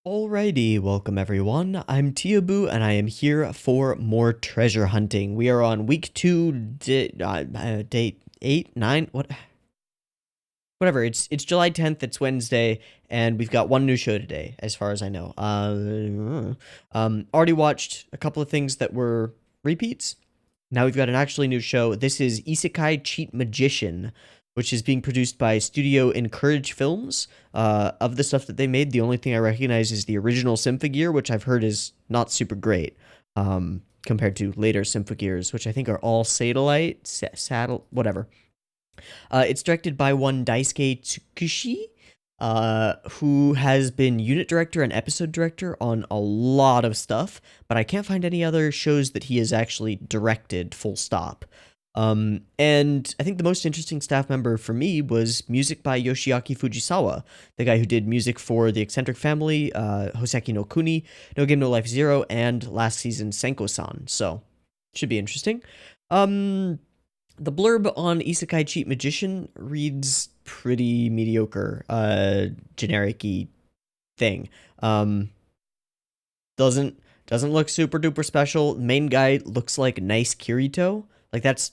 Alrighty, welcome everyone. I'm Tiabu and I am here for more treasure hunting. We are on week 2, date 8, 9, whatever. It's July 10th, it's Wednesday, and we've got one new show today, as far as I know. Already watched a couple of things that were repeats. Now we've got an actually new show. This is Isekai Cheat Magician, which is being produced by Studio Encourage Films. Of the stuff that they made, the only thing I recognize is the original Symphogear, which I've heard is not super great compared to later Symphogears, which I think are all satellite, whatever. It's directed by one Daisuke Tsukushi, who has been unit director and episode director on a lot of stuff, but I can't find any other shows that he has actually directed, full stop. And I think the most interesting staff member for me was music by Yoshiaki Fujisawa, the guy who did music for The Eccentric Family, Hoseki no Kuni, No Game No Life Zero, and last season's Senko-san. So, should be interesting. The blurb on Isekai Cheat Magician reads pretty mediocre, generic-y thing. Doesn't look super duper special. Main guy looks like nice Kirito. Like that's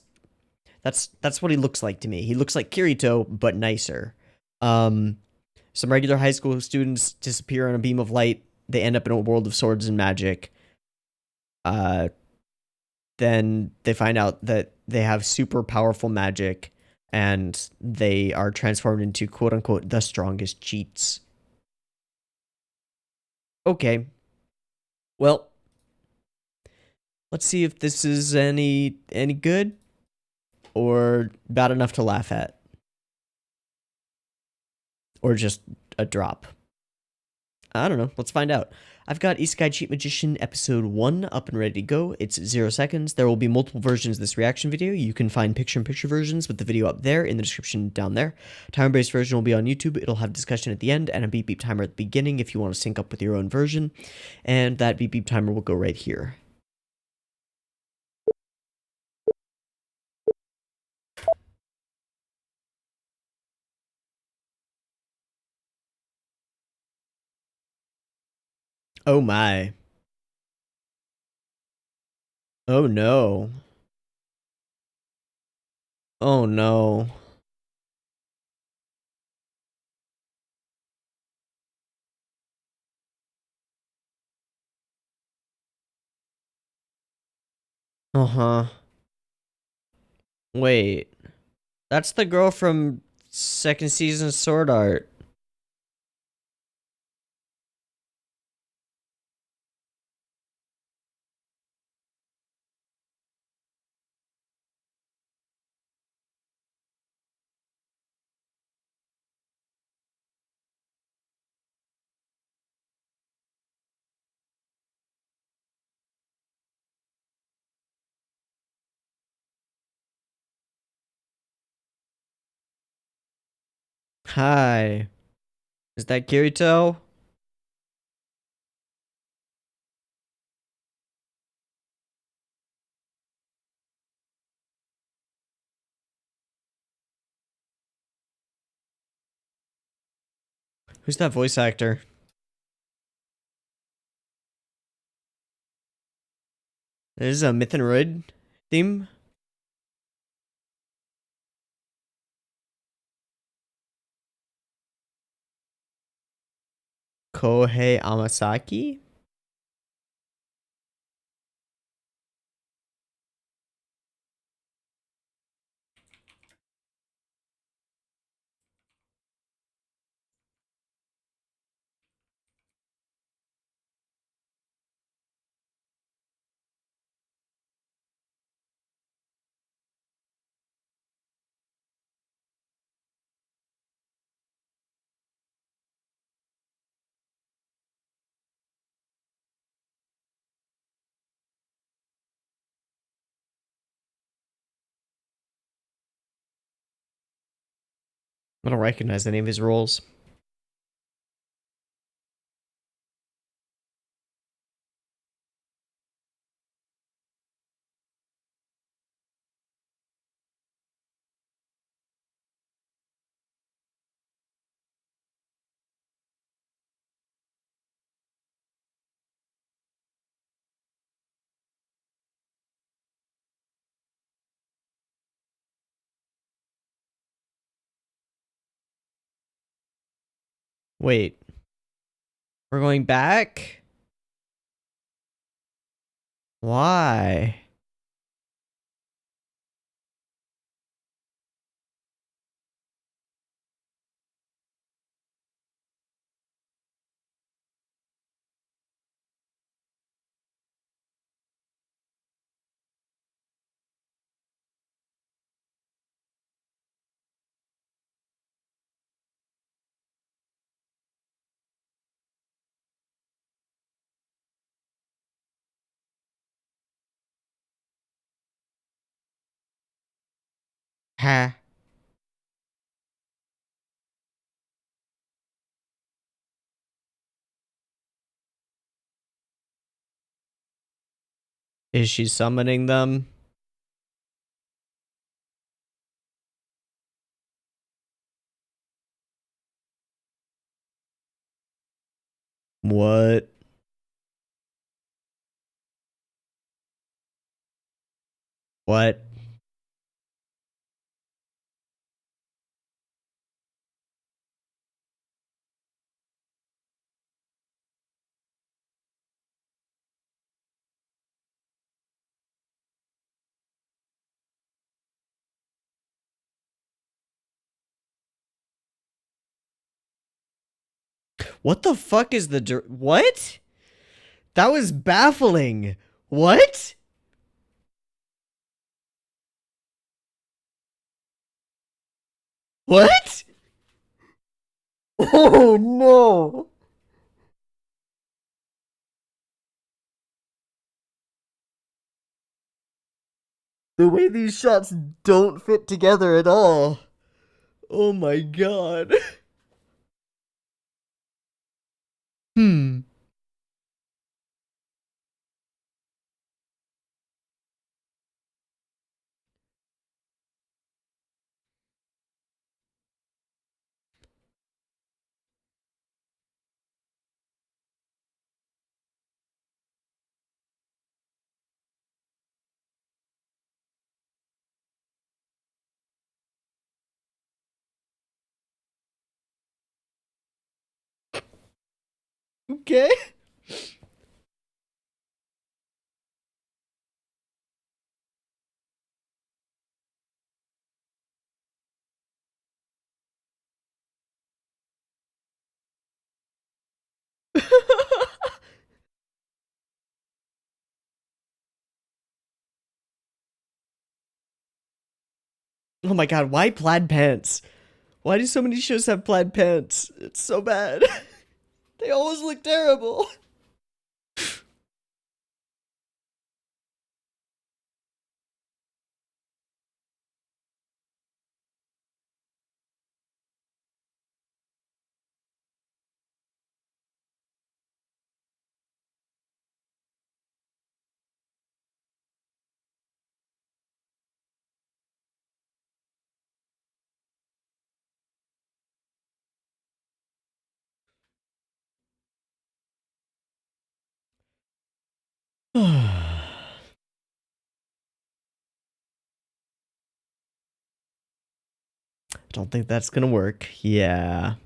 what he looks like to me. He looks like Kirito, but nicer. Some regular high school students disappear on a beam of light. They end up in a world of swords and magic. Then they find out that they have super powerful magic, and they are transformed into quote unquote the strongest cheats. Okay. Well, let's see if this is any good or bad enough to laugh at. Or just a drop. I don't know. Let's find out. I've got Isekai Cheat Magician episode 1 up and ready to go. It's 0 seconds. There will be multiple versions of this reaction video. You can find picture-in-picture versions with the video up there in the description down there. Timer-based version will be on YouTube. It'll have discussion at the end and a beep beep timer at the beginning if you want to sync up with your own version. And that beep beep timer will go right here. Oh my. Oh no. Oh no. Uh-huh. Wait. That's the girl from second season Sword Art. Hi. Is that Kirito? Who's that voice actor? There's a Myth and Roid theme. Kohei Amasaki? I don't recognize any of his roles. Wait, we're going back? Why? Huh? Is she summoning them? What? What? What the fuck is the what? That was baffling. What? What? Oh no. The way these shots don't fit together at all. Oh my god. Hmm. Okay. Oh my god, why plaid pants? Why do so many shows have plaid pants? It's so bad. They always look terrible. I don't think that's gonna work. Yeah.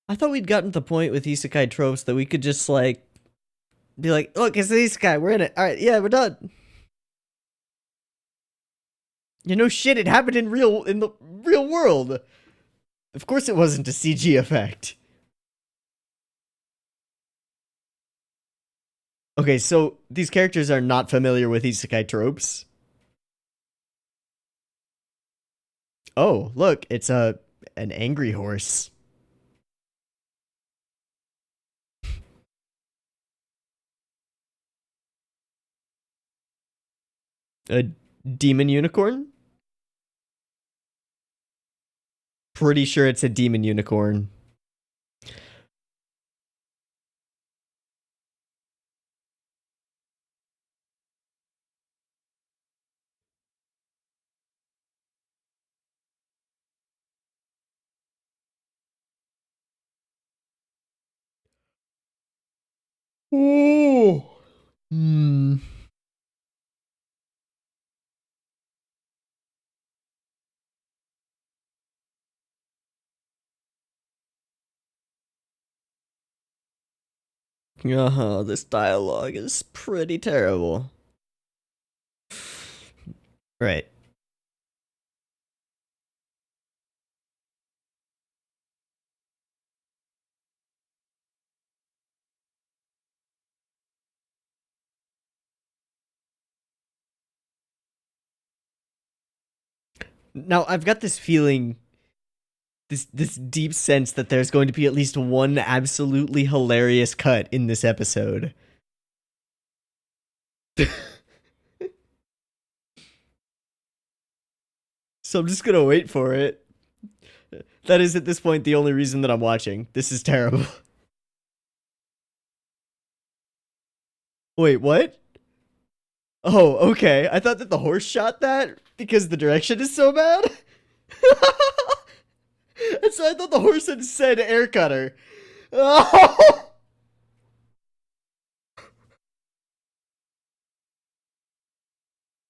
I thought we'd gotten to the point with isekai tropes that we could just like be like, look, it's an isekai, we're in it. Alright, yeah, we're done. You know shit, it happened in the real world. Of course it wasn't a CG effect. Okay, so these characters are not familiar with isekai tropes. Oh, look, it's an angry horse. A demon unicorn? Pretty sure it's a demon unicorn. Ooh. Hmm. This dialogue is pretty terrible. Right. Now I've got this feeling, this deep sense that there's going to be at least one absolutely hilarious cut in this episode. So I'm just gonna wait for it. That is at this point the only reason that I'm watching. This is terrible. Wait, what? Oh, okay. I thought that the horse shot that because the direction is so bad. And so I thought the horse had said air cutter. Oh!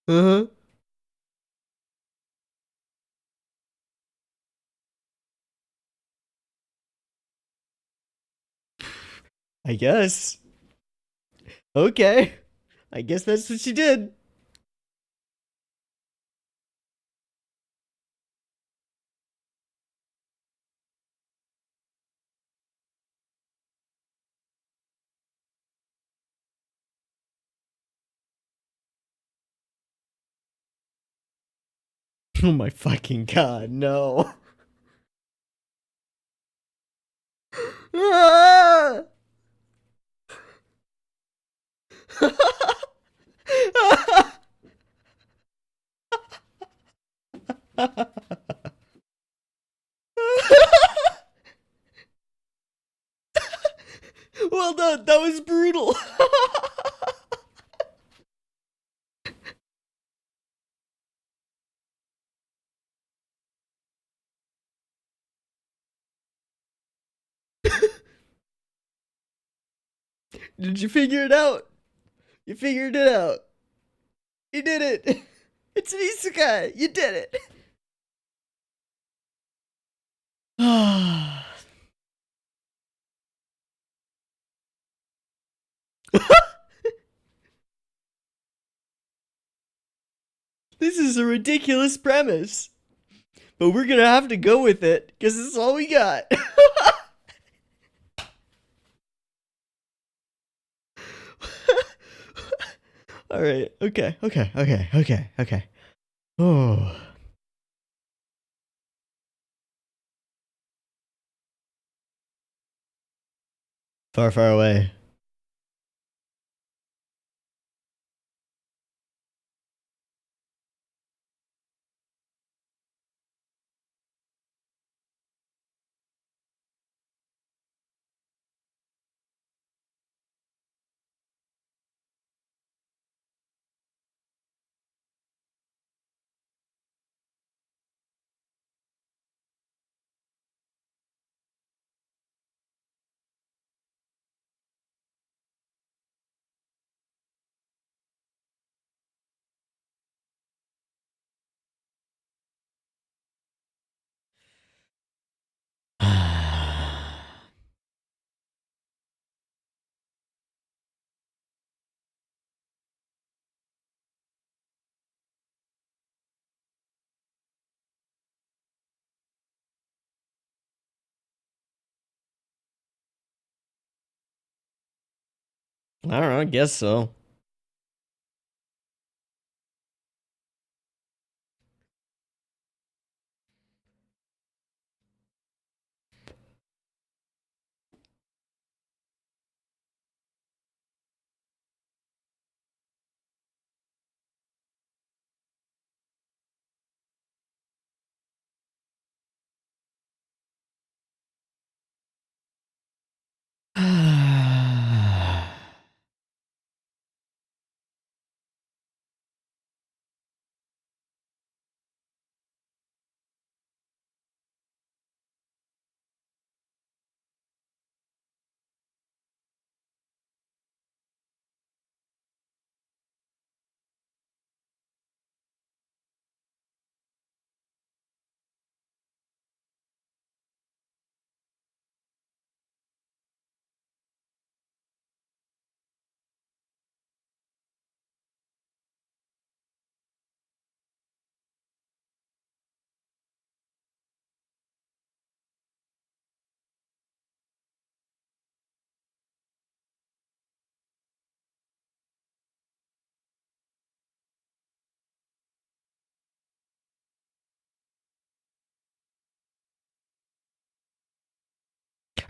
Uh-huh. I guess. Okay. I guess that's what she did. Oh my fucking god, no. Ah! Well done. That was brutal. Did you figure it out? You figured it out. You did it. It's an isekai. You did it. This is a ridiculous premise, but we're gonna have to go with it because this is all we got. All right. Okay. Okay. Okay. Okay. Okay. Oh. Far, far away. I don't know. I guess so.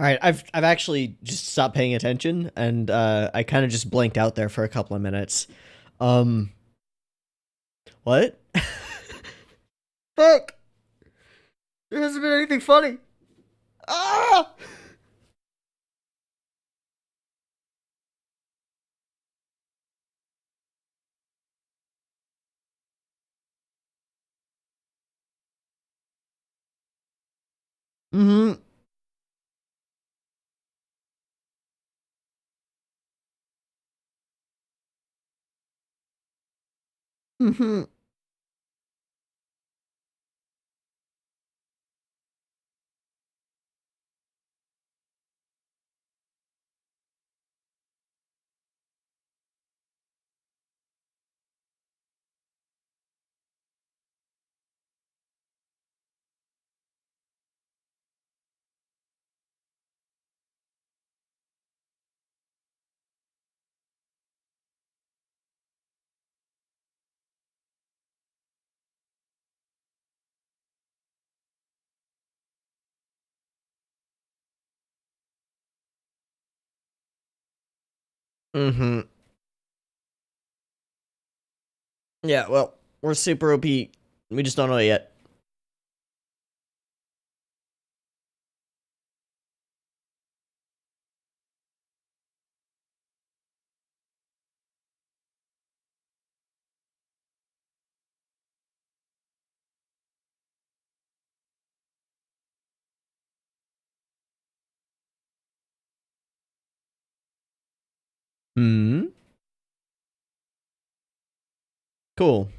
All right, I've actually just stopped paying attention, and I kind of just blanked out there for a couple of minutes. Um, what? Fuck! There hasn't been anything funny. Ah! Mm-hmm. Mm-hmm. Mm-hmm. Yeah, well, we're super OP. We just don't know it yet. Hmm. Cool.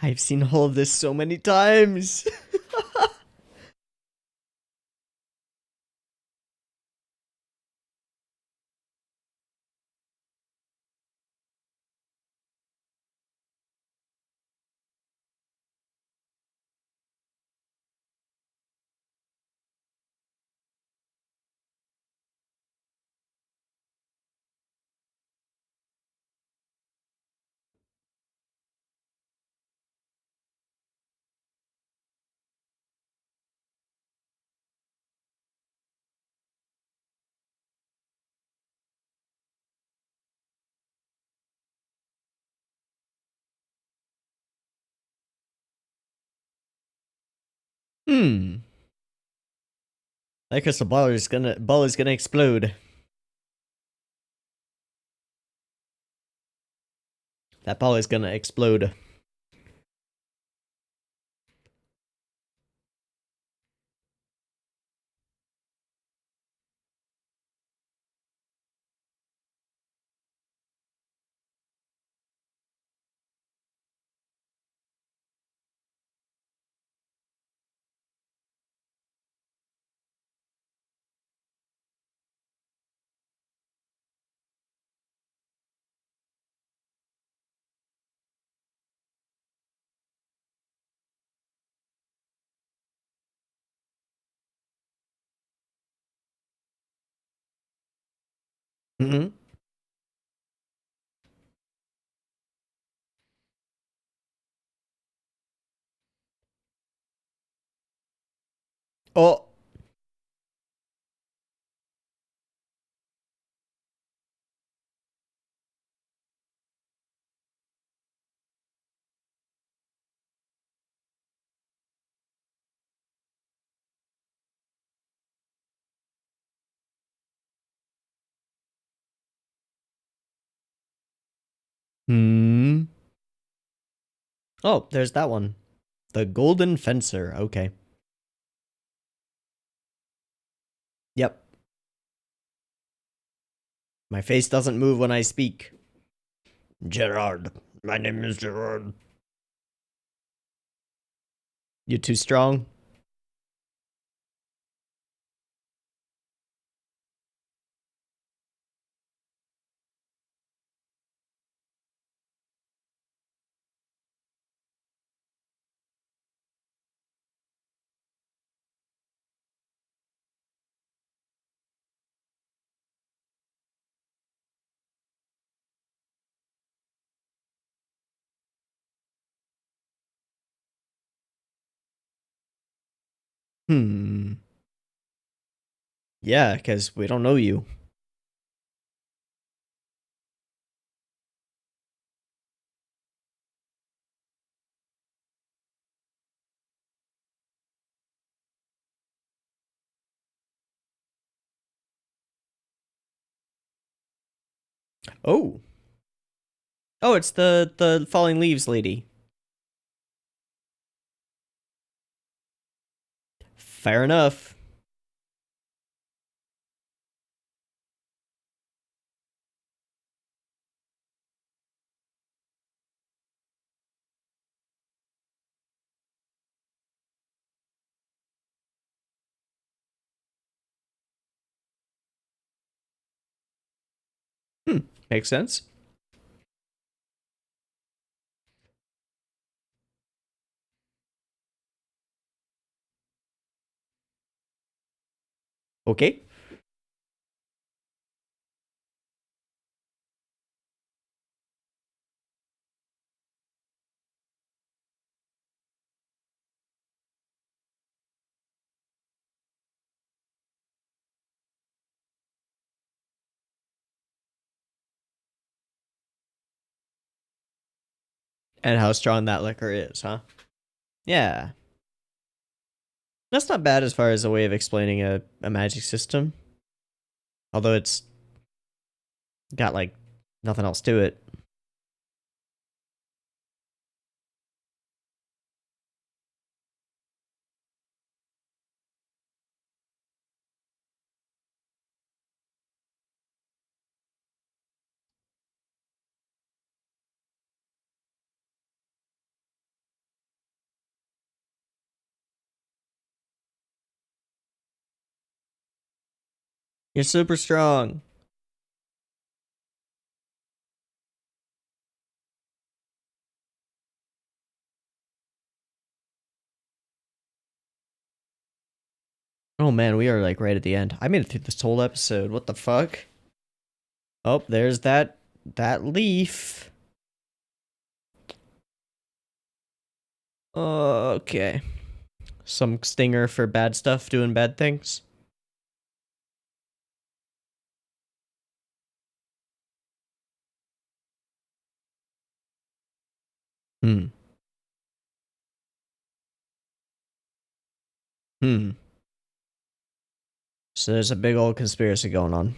I've seen all of this so many times. Hmm. That crystal ball is gonna explode. That ball is gonna explode. Mm-hmm. Oh. Hmm. Oh, there's that one. The Golden Fencer. Okay. Yep. My face doesn't move when I speak. Gerard. My name is Gerard. You too strong? Hmm. Yeah, because we don't know you. Oh. Oh, it's the falling leaves lady. Fair enough. Hmm. Makes sense. Okay. And how strong that liquor is, huh? Yeah. That's not bad as far as a way of explaining a magic system. Although it's got like nothing else to it. You're super strong. Oh man, we are like right at the end. I made it through this whole episode. What the fuck? Oh, there's that leaf. Okay. Some stinger for bad stuff doing bad things. Hmm. Hmm. So there's a big old conspiracy going on.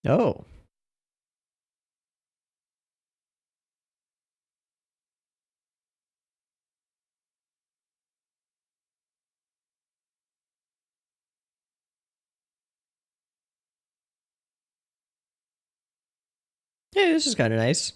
Oh. Hey, this is kind of nice.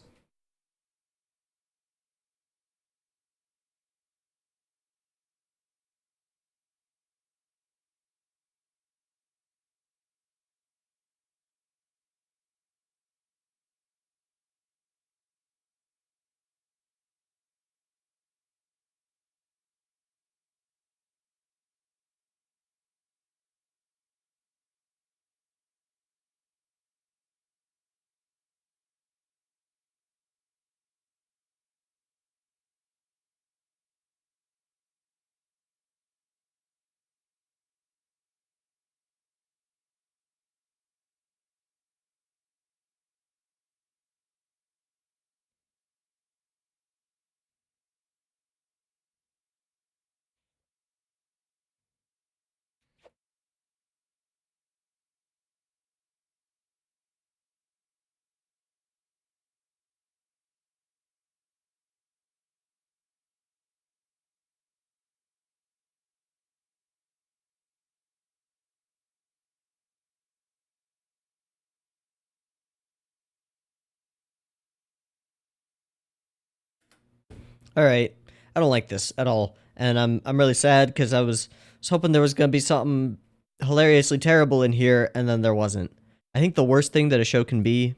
All right, I don't like this at all, and I'm really sad because I was hoping there was gonna be something hilariously terrible in here, and then there wasn't. I think the worst thing that a show can be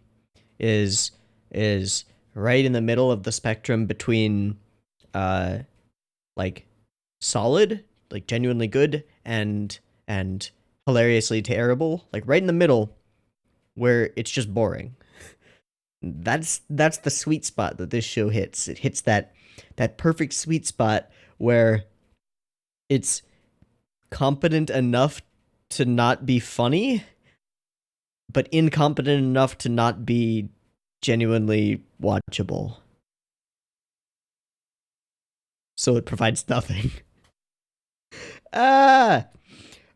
is is right in the middle of the spectrum between uh like solid, like genuinely good, and hilariously terrible, like right in the middle where it's just boring. That's the sweet spot that this show hits. It hits that perfect sweet spot where it's competent enough to not be funny, but incompetent enough to not be genuinely watchable. So it provides nothing. Ah,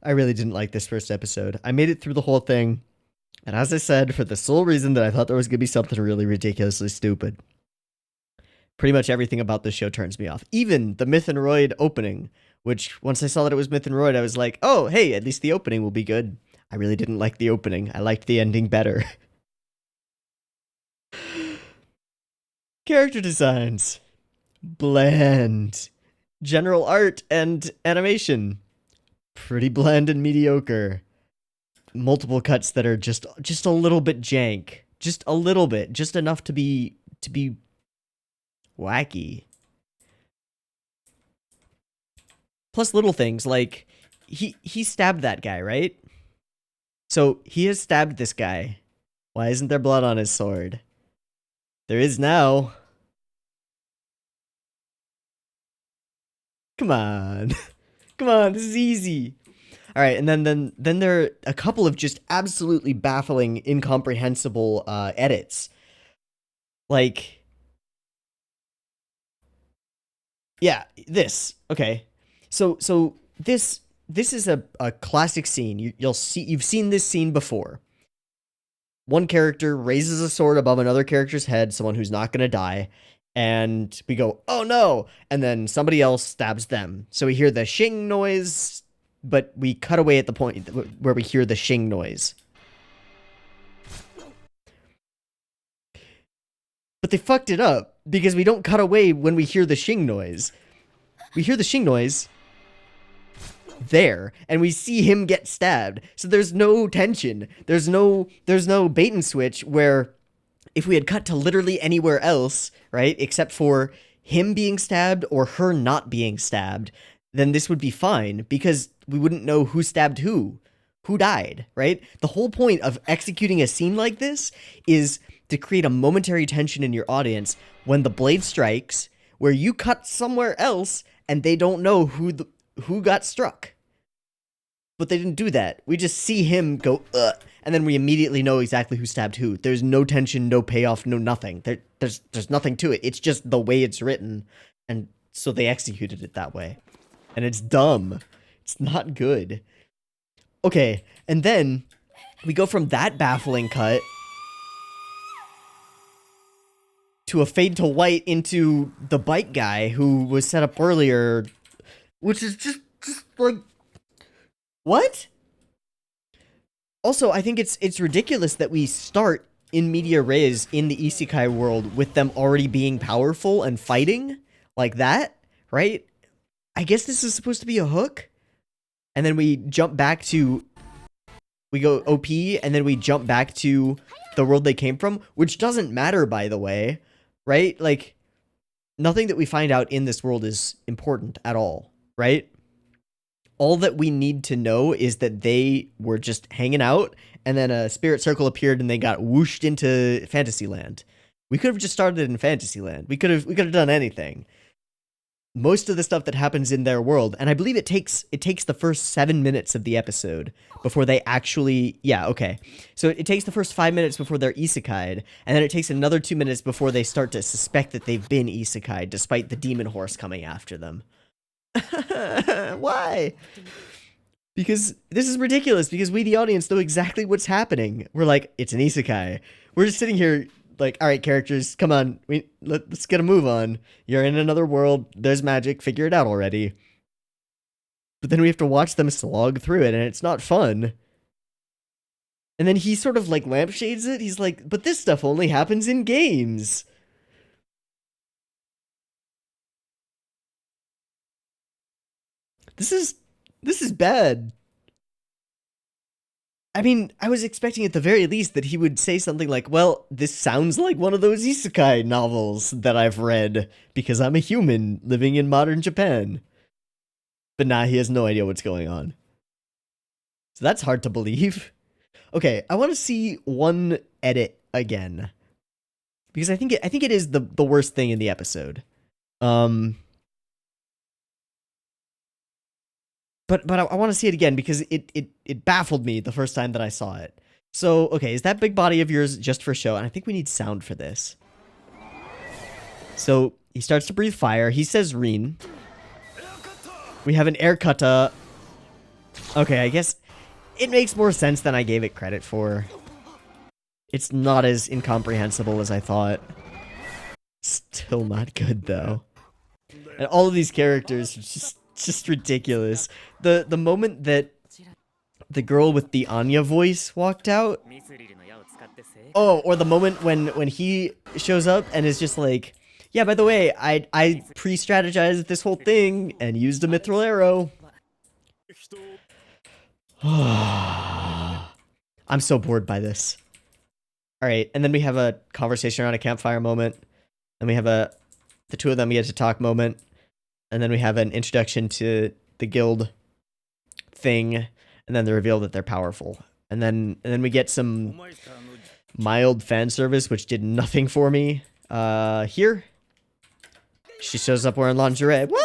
I really didn't like this first episode. I made it through the whole thing, and as I said, for the sole reason that I thought there was gonna be something really ridiculously stupid. Pretty much everything about this show turns me off. Even the Myth and Roid opening, which once I saw that it was Myth and Roid, I was like, oh, hey, at least the opening will be good. I really didn't like the opening. I liked the ending better. Character designs. Bland. General art and animation. Pretty bland and mediocre. Multiple cuts that are just a little bit jank. Just a little bit. Just enough to be wacky. Plus little things like he stabbed that guy, right? So he has stabbed this guy. Why isn't there blood on his sword? There is now. Come on. Come on, this is easy. All right, and then there are a couple of just absolutely baffling, incomprehensible edits. Like, yeah, this. Okay, so this is a classic scene. You've seen this scene before. One character raises a sword above another character's head, someone who's not gonna die, and we go, oh no, and then somebody else stabs them. So we hear the shing noise, but we cut away at the point where we hear the shing noise. But they fucked it up because we don't cut away when we hear the shing noise. We hear the shing noise there, and we see him get stabbed. So there's no tension. There's no bait and switch where if we had cut to literally anywhere else, right, except for him being stabbed or her not being stabbed, then this would be fine because we wouldn't know who stabbed who died, right? The whole point of executing a scene like this is to create a momentary tension in your audience when the blade strikes, where you cut somewhere else and they don't know who got struck. But they didn't do that. We just see him go, ugh, and then we immediately know exactly who stabbed who. There's no tension, no payoff, no nothing. There's nothing to it. It's just the way it's written, and so they executed it that way. And it's dumb. It's not good. Okay, and then we go from that baffling cut to a fade to white into the bike guy who was set up earlier, which is just like, what? Also, I think it's ridiculous that we start in media res in the isekai world with them already being powerful and fighting like that, right? I guess this is supposed to be a hook, and then we jump back to, we go OP, and then we jump back to the world they came from, which doesn't matter, by the way, right? Like, nothing that we find out in this world is important at all, right? All that we need to know is that they were just hanging out, and then a spirit circle appeared, and they got whooshed into Fantasyland. We could have just started in Fantasyland. We could have done anything. Most of the stuff that happens in their world, and I believe it takes the first 7 minutes of the episode before they actually, yeah, okay. So it takes the first 5 minutes before they're isekai'd, and then it takes another 2 minutes before they start to suspect that they've been isekai'd, despite the demon horse coming after them. Why? Because this is ridiculous, because we, the audience, know exactly what's happening. We're like, it's an isekai. We're just sitting here like, all right, characters, come on, let's get a move on. You're in another world, there's magic, figure it out already. But then we have to watch them slog through it, and it's not fun. And then he sort of like lampshades it. He's like, but this stuff only happens in games. This is bad. I mean, I was expecting at the very least that he would say something like, well, this sounds like one of those isekai novels that I've read because I'm a human living in modern Japan. But nah, he has no idea what's going on. So that's hard to believe. Okay, I want to see one edit again. Because I think it is the worst thing in the episode. But I want to see it again because it baffled me the first time that I saw it. So, okay, is that big body of yours just for show? And I think we need sound for this. So, he starts to breathe fire. He says Rin. We have an air kata. Okay, I guess it makes more sense than I gave it credit for. It's not as incomprehensible as I thought. Still not good, though. And all of these characters are just ridiculous. The moment that the girl with the Anya voice walked out. Oh, or the moment when he shows up and is just like, yeah, by the way, I pre-strategized this whole thing and used a mithril arrow. I'm so bored by this. Alright, and then we have a conversation around a campfire moment. And we have the two of them get to talk moment. And then we have an introduction to the guild thing, and then the reveal that they're powerful. And then we get some mild fan service, which did nothing for me. Here, she shows up wearing lingerie. Woo!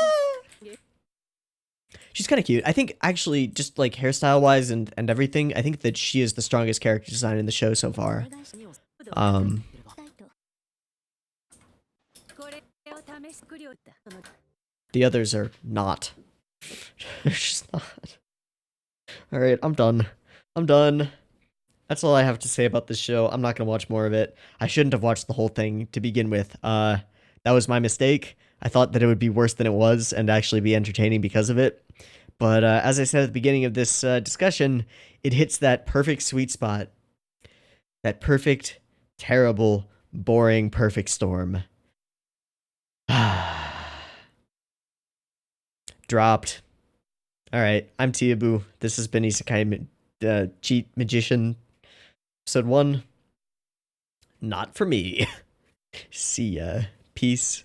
She's kind of cute. I think, actually, just like hairstyle-wise and everything, I think that she is the strongest character design in the show so far. The others are not. They're just not. Alright, I'm done. I'm done. That's all I have to say about this show. I'm not gonna watch more of it. I shouldn't have watched the whole thing to begin with. That was my mistake. I thought that it would be worse than it was and actually be entertaining because of it. But as I said at the beginning of this discussion, it hits that perfect sweet spot. That perfect, terrible, boring, perfect storm. Dropped. Alright, I'm TeeHee. This has been Isekai Cheat Magician Episode 1. Not for me. See ya. Peace.